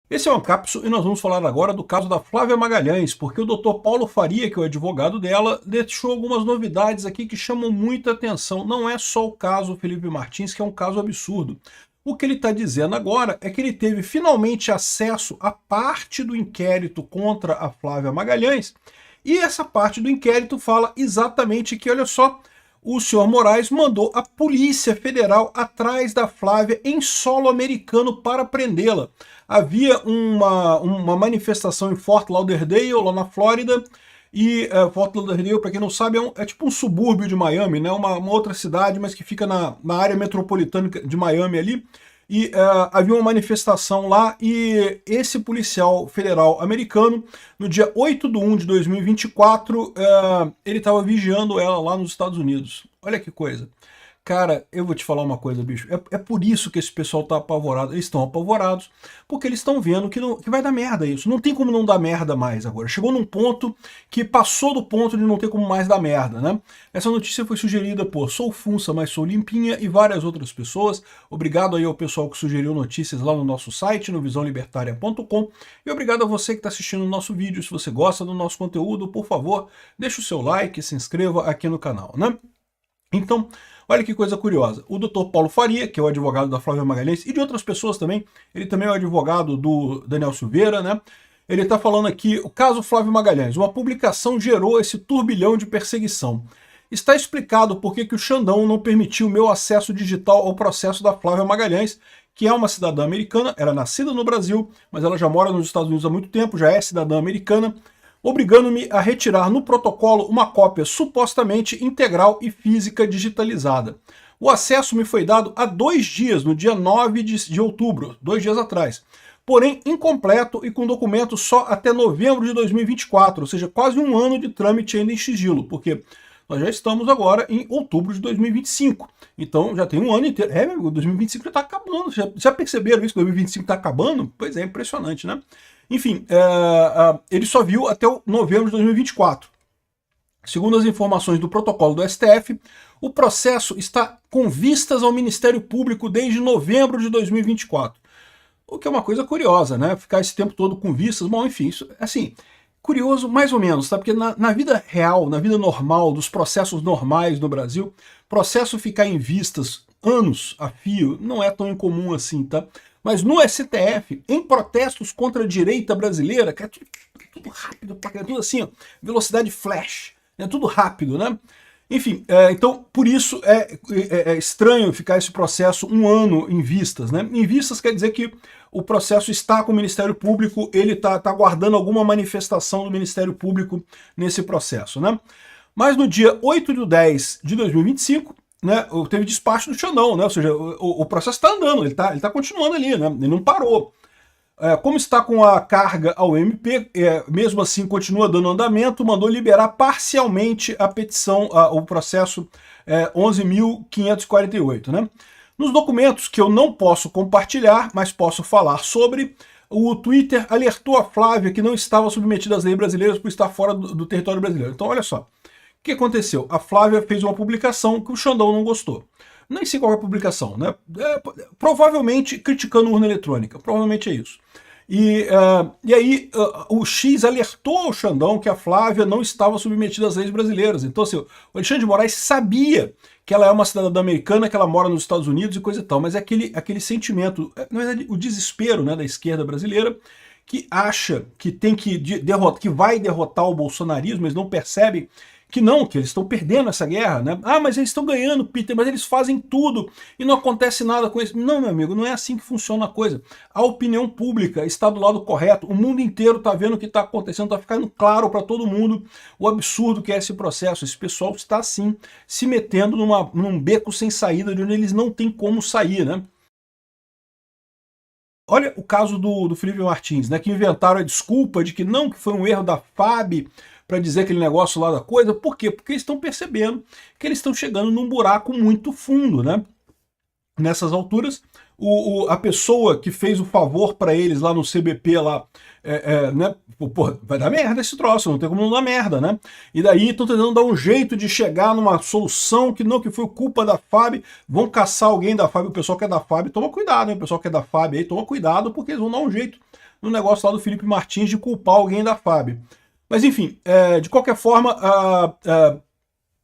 Esse é o Ancapso e nós vamos falar agora do caso da Flávia Magalhães, porque o Dr. Paulo Faria, que é o advogado dela, deixou algumas novidades aqui que chamam muita atenção. Não é só o caso Felipe Martins, que é um caso absurdo. O que ele está dizendo agora é que ele teve finalmente acesso à parte do inquérito contra a Flávia Magalhães, e essa parte do inquérito fala exatamente que, olha só, o senhor Moraes mandou a Polícia Federal atrás da Flávia em solo americano para prendê-la. Havia uma manifestação em Fort Lauderdale, lá na Flórida, e Fort Lauderdale, para quem não sabe, é tipo um subúrbio de Miami, né? Uma outra cidade, mas que fica na área metropolitana de Miami ali. E havia uma manifestação lá e esse policial federal americano, no dia 8/1 de 2024, ele estava vigiando ela lá nos Estados Unidos. Olha que coisa. Cara, eu vou te falar uma coisa, bicho. É por isso que esse pessoal tá apavorado. Eles estão apavorados porque eles estão vendo que vai dar merda isso. Não tem como não dar merda mais agora. Chegou num ponto que passou do ponto de não ter como mais dar merda, né? Essa notícia foi sugerida por Sou Funça, mas sou Limpinha e várias outras pessoas. Obrigado aí ao pessoal que sugeriu notícias lá no nosso site, no visãolibertaria.com. E obrigado a você que está assistindo o nosso vídeo. Se você gosta do nosso conteúdo, por favor, deixe o seu like e se inscreva aqui no canal, né? Então, olha que coisa curiosa. O Dr. Paulo Faria, que é o advogado da Flávia Magalhães e de outras pessoas também, ele também é o advogado do Daniel Silveira, né? Ele está falando aqui, o caso Flávio Magalhães, uma publicação gerou esse turbilhão de perseguição. Está explicado por que o Xandão não permitiu meu acesso digital ao processo da Flávia Magalhães, que é uma cidadã americana, ela é nascida no Brasil, mas ela já mora nos Estados Unidos há muito tempo, já é cidadã americana, obrigando-me a retirar no protocolo uma cópia supostamente integral e física digitalizada. O acesso me foi dado há 2 dias, no dia 9 de outubro, 2 dias atrás, porém incompleto e com documento só até novembro de 2024, ou seja, quase um ano de trâmite ainda em sigilo, porque nós já estamos agora em outubro de 2025, então já tem um ano inteiro. Meu amigo, 2025 já está acabando, já perceberam isso que 2025 está acabando? Pois é, impressionante, né? Enfim, ele só viu até o novembro de 2024. Segundo as informações do protocolo do STF, o processo está com vistas ao Ministério Público desde novembro de 2024. O que é uma coisa curiosa, né? Ficar esse tempo todo com vistas, bom, enfim, isso, assim, curioso mais ou menos, tá? Porque na vida real, na vida normal, dos processos normais no Brasil, processo ficar em vistas anos a fio não é tão incomum assim, tá? Mas no STF, em protestos contra a direita brasileira, que é tudo rápido, é tudo assim, ó, velocidade flash, é tudo rápido, né? Enfim, então por isso é estranho ficar esse processo um ano em vistas, né? Em vistas quer dizer que o processo está com o Ministério Público, ele está aguardando alguma manifestação do Ministério Público nesse processo, né? Mas no dia 8/10 de 2025, né, teve despacho do Xandão, né? Ou seja, o processo está andando, ele tá continuando ali, né? Ele não parou. Como está com a carga ao MP, mesmo assim continua dando andamento, mandou liberar parcialmente a petição, o processo 11.548, né? Nos documentos que eu não posso compartilhar, mas posso falar sobre, o Twitter alertou a Flávia que não estava submetida às leis brasileiras por estar fora do território brasileiro. Então, olha só. O que aconteceu? A Flávia fez uma publicação que o Xandão não gostou. Nem sei qual é a publicação, né? Provavelmente criticando urna eletrônica. Provavelmente é isso. E aí o X alertou o Xandão que a Flávia não estava submetida às leis brasileiras. Então, assim, o Alexandre de Moraes sabia que ela é uma cidadã americana, que ela mora nos Estados Unidos e coisa e tal, mas é aquele sentimento, na verdade, o desespero, né, da esquerda brasileira, que acha que tem que derrotar, que vai derrotar o bolsonarismo, eles não percebem que não, que eles estão perdendo essa guerra, né? Ah, mas eles estão ganhando, Peter, mas eles fazem tudo e não acontece nada com isso. Não, meu amigo, não é assim que funciona a coisa. A opinião pública está do lado correto, o mundo inteiro está vendo o que está acontecendo, está ficando claro para todo mundo o absurdo que é esse processo. Esse pessoal está, sim, se metendo num beco sem saída, de onde eles não têm como sair, né? Olha o caso do Felipe Martins, né, que inventaram a desculpa de que não, que foi um erro da FAB para dizer aquele negócio lá da coisa. Por quê? Porque eles estão percebendo que eles estão chegando num buraco muito fundo, né? Nessas alturas, a pessoa que fez o favor para eles lá no CBP, lá, né, porra, vai dar merda esse troço, não tem como não dar merda, né? E daí estão tentando dar um jeito de chegar numa solução que não, que foi culpa da FAB, vão caçar alguém da FAB, o pessoal que é da FAB, toma cuidado, hein? O pessoal que é da FAB aí, toma cuidado, porque eles vão dar um jeito no negócio lá do Felipe Martins de culpar alguém da FAB. Mas enfim, de qualquer forma,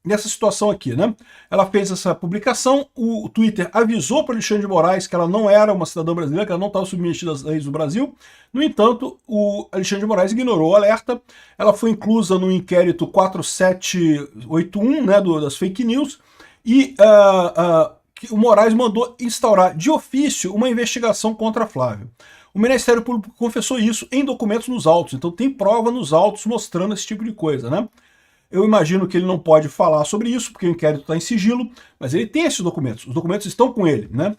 nessa situação aqui, né? Ela fez essa publicação, o Twitter avisou para Alexandre de Moraes que ela não era uma cidadã brasileira, que ela não estava submetida às leis do Brasil. No entanto, o Alexandre de Moraes ignorou o alerta. Ela foi inclusa no inquérito 4781, né, das fake news, e o Moraes mandou instaurar de ofício uma investigação contra a Flávia. O Ministério Público confessou isso em documentos nos autos, então tem prova nos autos mostrando esse tipo de coisa, né? Eu imagino que ele não pode falar sobre isso, porque o inquérito está em sigilo, mas ele tem esses documentos, os documentos estão com ele, né?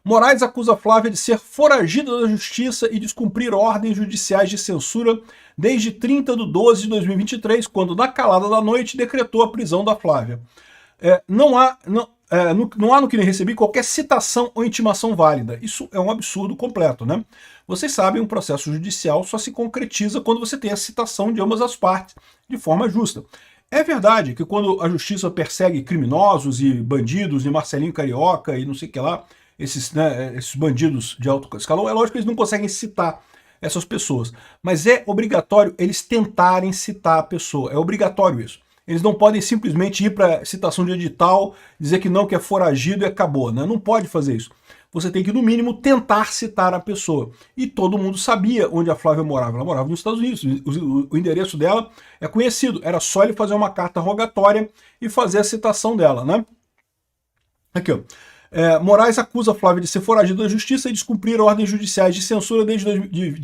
Moraes acusa Flávia de ser foragida da justiça e descumprir ordens judiciais de censura desde 30/12 de 2023, quando, na calada da noite, decretou a prisão da Flávia. Não há no que recebi qualquer citação ou intimação válida. Isso é um absurdo completo, né? Vocês sabem, um processo judicial só se concretiza quando você tem a citação de ambas as partes, de forma justa. É verdade que quando a justiça persegue criminosos e bandidos, e Marcelinho Carioca e não sei o que lá, esses bandidos de alto escalão, é lógico que eles não conseguem citar essas pessoas. Mas é obrigatório eles tentarem citar a pessoa. É obrigatório isso. Eles não podem simplesmente ir para citação de edital, dizer que não, que é foragido e acabou, né? Não pode fazer isso. Você tem que, no mínimo, tentar citar a pessoa. E todo mundo sabia onde a Flávia morava. Ela morava nos Estados Unidos. O endereço dela é conhecido. Era só ele fazer uma carta rogatória e fazer a citação dela, né? Aqui, ó. Moraes acusa a Flávia de ser foragida da justiça e descumprir ordens judiciais de censura desde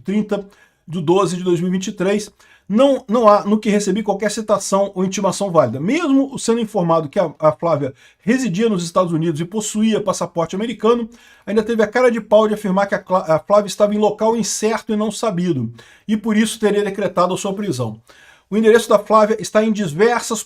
30/12 de 2023. Não há no que recebi qualquer citação ou intimação válida. Mesmo sendo informado que a Flávia residia nos Estados Unidos e possuía passaporte americano, ainda teve a cara de pau de afirmar que a Flávia estava em local incerto e não sabido, e por isso teria decretado a sua prisão. O endereço da Flávia está em diversas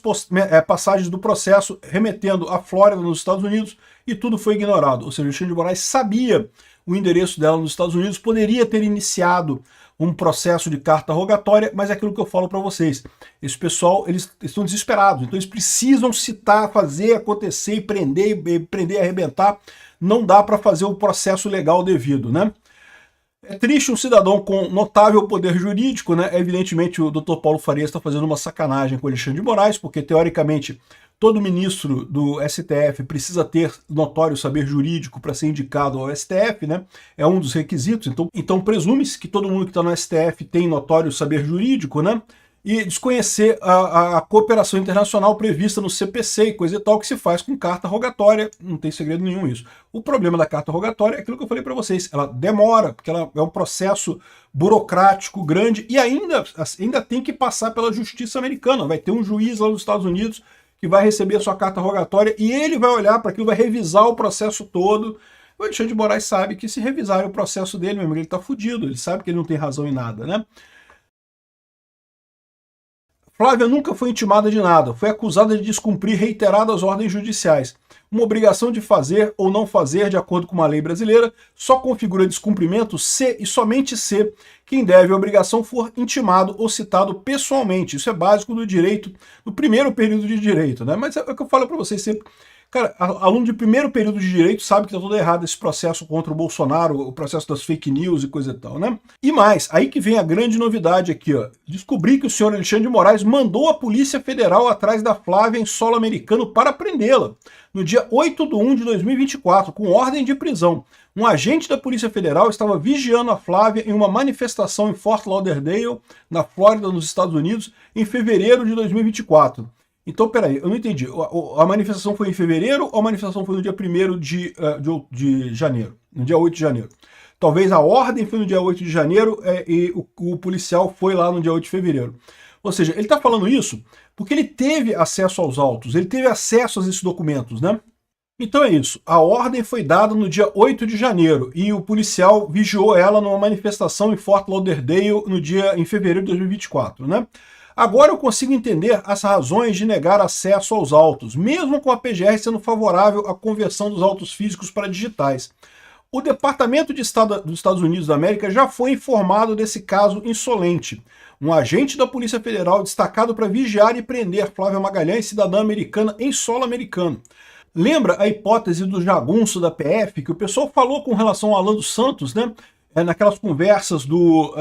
passagens do processo, remetendo à Flórida, nos Estados Unidos, e tudo foi ignorado. Ou seja, o Alexandre de Moraes sabia o endereço dela nos Estados Unidos, poderia ter iniciado um processo de carta rogatória, mas é aquilo que eu falo para vocês. Esse pessoal, eles estão desesperados, então eles precisam citar, fazer acontecer e prender e arrebentar. Não dá para fazer o processo legal devido, né? É triste um cidadão com notável poder jurídico, né? Evidentemente o Dr. Paulo Farias está fazendo uma sacanagem com o Alexandre de Moraes, porque teoricamente todo ministro do STF precisa ter notório saber jurídico para ser indicado ao STF, né? É um dos requisitos, então presume-se que todo mundo que está no STF tem notório saber jurídico, né? E desconhecer a cooperação internacional prevista no CPC e coisa e tal, que se faz com carta rogatória, não tem segredo nenhum isso. O problema da carta rogatória é aquilo que eu falei para vocês, ela demora, porque ela é um processo burocrático grande e ainda tem que passar pela justiça americana, vai ter um juiz lá nos Estados Unidos que vai receber a sua carta rogatória e ele vai olhar para aquilo, vai revisar o processo todo. O Alexandre de Moraes sabe que se revisarem o processo dele, meu amigo, ele está fudido, ele sabe que ele não tem razão em nada, né? Flávia nunca foi intimada de nada, foi acusada de descumprir reiteradas ordens judiciais. Uma obrigação de fazer ou não fazer de acordo com uma lei brasileira só configura descumprimento se e somente se quem deve a obrigação for intimado ou citado pessoalmente. Isso é básico do direito, do primeiro período de direito, né? Mas é o que eu falo para vocês sempre. Cara, aluno de primeiro período de direito sabe que tá tudo errado esse processo contra o Bolsonaro, o processo das fake news e coisa e tal, né? E mais, aí que vem a grande novidade aqui, ó. Descobri que o senhor Alexandre de Moraes mandou a Polícia Federal atrás da Flávia em solo americano para prendê-la, no dia 8/1 de 2024, com ordem de prisão. Um agente da Polícia Federal estava vigiando a Flávia em uma manifestação em Fort Lauderdale, na Flórida, nos Estados Unidos, em fevereiro de 2024. Então, peraí, eu não entendi. A manifestação foi em fevereiro ou a manifestação foi no dia 1º de janeiro? No dia 8 de janeiro. Talvez a ordem foi no dia 8 de janeiro e o policial foi lá no dia 8 de fevereiro. Ou seja, ele está falando isso porque ele teve acesso aos autos, ele teve acesso a esses documentos, né? Então é isso. A ordem foi dada no dia 8 de janeiro e o policial vigiou ela numa manifestação em Fort Lauderdale em fevereiro de 2024, né? Agora eu consigo entender as razões de negar acesso aos autos, mesmo com a PGR sendo favorável à conversão dos autos físicos para digitais. O Departamento de Estado dos Estados Unidos da América já foi informado desse caso insolente. Um agente da Polícia Federal destacado para vigiar e prender Flávia Magalhães, cidadã americana, em solo americano. Lembra a hipótese do jagunço da PF, que o pessoal falou com relação ao Alan dos Santos, né? naquelas conversas do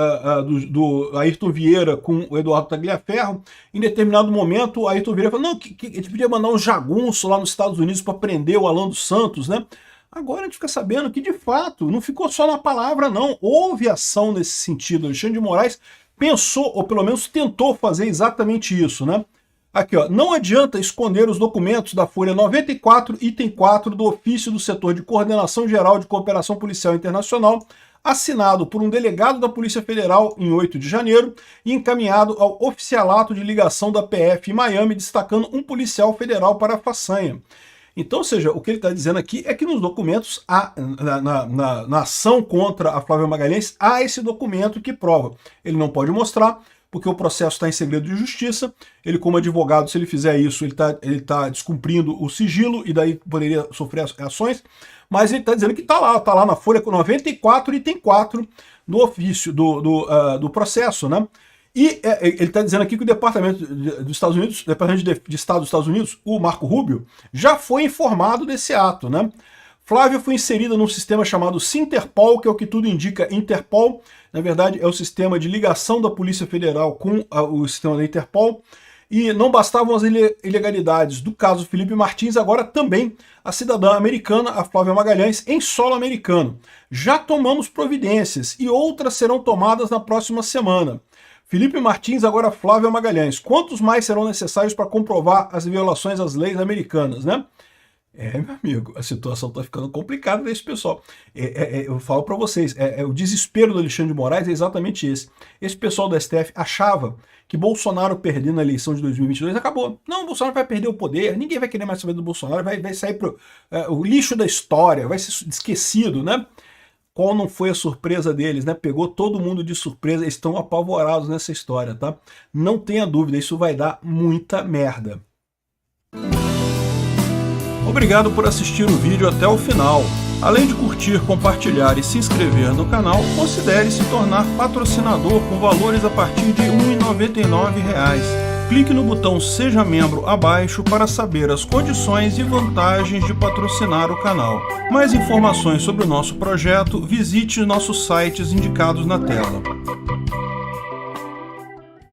Ayrton Vieira com o Eduardo Tagliaferro, em determinado momento, o Ayrton Vieira falou, não, que a gente podia mandar um jagunço lá nos Estados Unidos para prender o Alan dos Santos, né? Agora a gente fica sabendo que, de fato, não ficou só na palavra, não. Houve ação nesse sentido. Alexandre de Moraes pensou, ou pelo menos tentou fazer exatamente isso, né? Aqui, ó, não adianta esconder os documentos da Folha 94, item 4 do Ofício do Setor de Coordenação Geral de Cooperação Policial Internacional, assinado por um delegado da Polícia Federal em 8 de janeiro e encaminhado ao oficialato de ligação da PF em Miami, destacando um policial federal para a façanha. Então, ou seja, o que ele está dizendo aqui é que nos documentos, na ação contra a Flávia Magalhães, há esse documento que prova. Ele não pode mostrar, porque o processo está em segredo de justiça. Ele, como advogado, se ele fizer isso, ele tá descumprindo o sigilo e daí poderia sofrer ações. Mas ele está dizendo que está lá na Folha 94, item 4 do ofício, do processo, né? E ele está dizendo aqui que o Departamento dos Estados Unidos, Departamento de Estado dos Estados Unidos, o Marco Rubio, já foi informado desse ato, né? Flávia foi inserida num sistema chamado Sinterpol, que é o que tudo indica Interpol. Na verdade, é o sistema de ligação da Polícia Federal com o sistema da Interpol. E não bastavam as ilegalidades do caso Felipe Martins, agora também a cidadã americana, a Flávia Magalhães, em solo americano. Já tomamos providências e outras serão tomadas na próxima semana. Felipe Martins, agora Flávia Magalhães. Quantos mais serão necessários para comprovar as violações às leis americanas, né? Meu amigo, a situação está ficando complicada desse pessoal. Eu falo para vocês, o desespero do Alexandre de Moraes é exatamente esse. Esse pessoal do STF achava que Bolsonaro perdendo a eleição de 2022 acabou. Não, o Bolsonaro vai perder o poder, ninguém vai querer mais saber do Bolsonaro, vai sair pro o lixo da história, vai ser esquecido, né? Qual não foi a surpresa deles, né? Pegou todo mundo de surpresa, eles estão apavorados nessa história, tá? Não tenha dúvida, isso vai dar muita merda. Obrigado por assistir o vídeo até o final. Além de curtir, compartilhar e se inscrever no canal, considere se tornar patrocinador com valores a partir de R$ 1,99. Clique no botão Seja Membro abaixo para saber as condições e vantagens de patrocinar o canal. Mais informações sobre o nosso projeto, visite nossos sites indicados na tela.